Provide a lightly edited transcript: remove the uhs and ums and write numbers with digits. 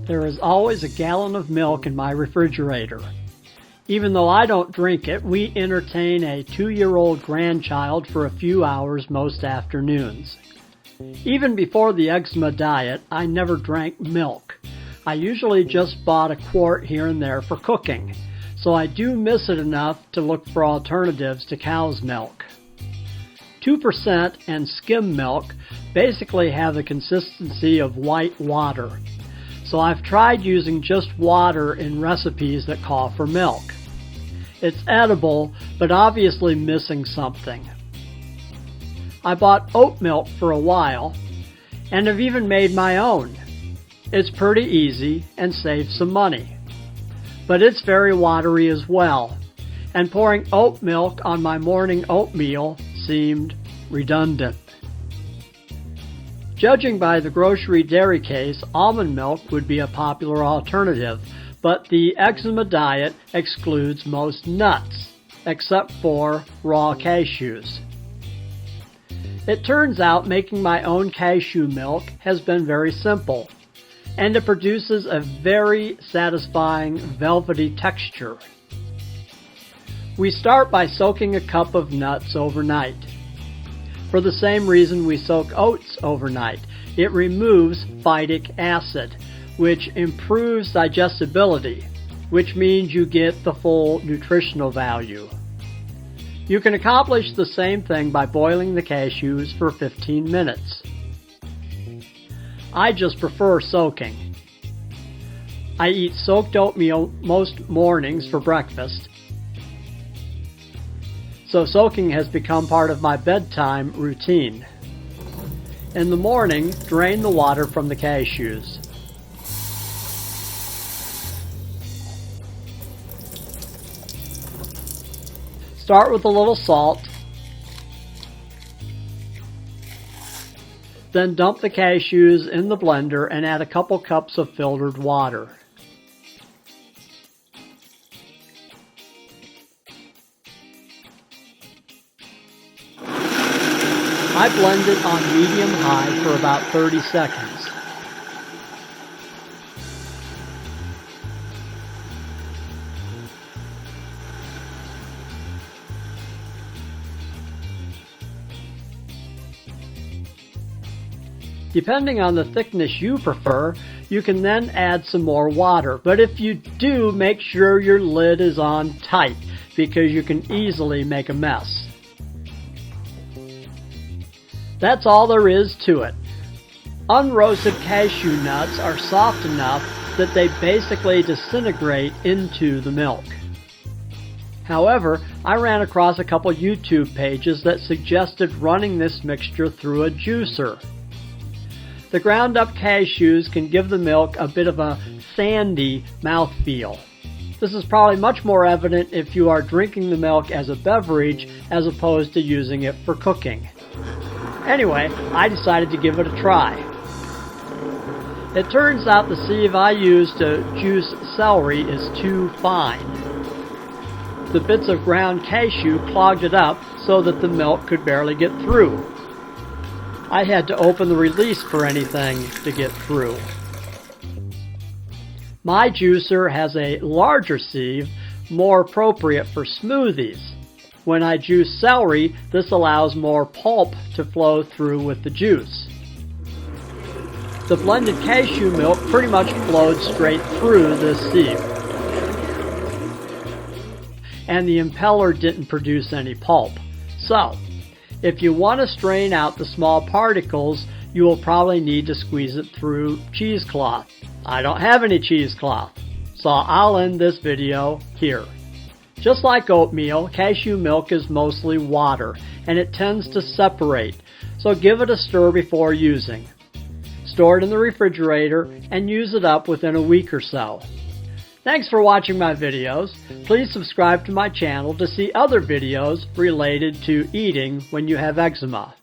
There is always a gallon of milk in my refrigerator. Even though I don't drink it, we entertain a 2-year-old grandchild for a few hours most afternoons. Even before the eczema diet, I never drank milk. I usually just bought a quart here and there for cooking, so I do miss it enough to look for alternatives to cow's milk. 2% and skim milk basically have the consistency of white water, so I've tried using just water in recipes that call for milk. It's edible, but obviously missing something. I bought oat milk for a while, and have even made my own. It's pretty easy and saves some money. But it's very watery as well, and pouring oat milk on my morning oatmeal seemed redundant. Judging by the grocery dairy case, almond milk would be a popular alternative, but the eczema diet excludes most nuts, except for raw cashews. It turns out making my own cashew milk has been very simple, and it produces a very satisfying velvety texture. We start by soaking a cup of nuts overnight. For the same reason we soak oats overnight. It removes phytic acid, which improves digestibility, which means you get the full nutritional value. You can accomplish the same thing by boiling the cashews for 15 minutes. I just prefer soaking. I eat soaked oatmeal most mornings for breakfast, so soaking has become part of my bedtime routine. In the morning, drain the water from the cashews. Start with a little salt, then dump the cashews in the blender and add a couple cups of filtered water. I blend it on medium-high for about 30 seconds. Depending on the thickness you prefer, you can then add some more water. But if you do, make sure your lid is on tight, because you can easily make a mess. That's all there is to it. Unroasted cashew nuts are soft enough that they basically disintegrate into the milk. However, I ran across a couple YouTube pages that suggested running this mixture through a juicer. The ground up cashews can give the milk a bit of a sandy mouthfeel. This is probably much more evident if you are drinking the milk as a beverage as opposed to using it for cooking. Anyway, I decided to give it a try. It turns out the sieve I used to juice celery is too fine. The bits of ground cashew clogged it up so that the milk could barely get through. I had to open the release for anything to get through. My juicer has a larger sieve, more appropriate for smoothies. When I juice celery, this allows more pulp to flow through with the juice. The blended cashew milk pretty much flowed straight through this sieve, and the impeller didn't produce any pulp. So, if you want to strain out the small particles, you will probably need to squeeze it through cheesecloth. I don't have any cheesecloth, so I'll end this video here. Just like oatmeal, cashew milk is mostly water, and it tends to separate, so give it a stir before using. Store it in the refrigerator and use it up within a week or so. Thanks for watching my videos. Please subscribe to my channel to see other videos related to eating when you have eczema.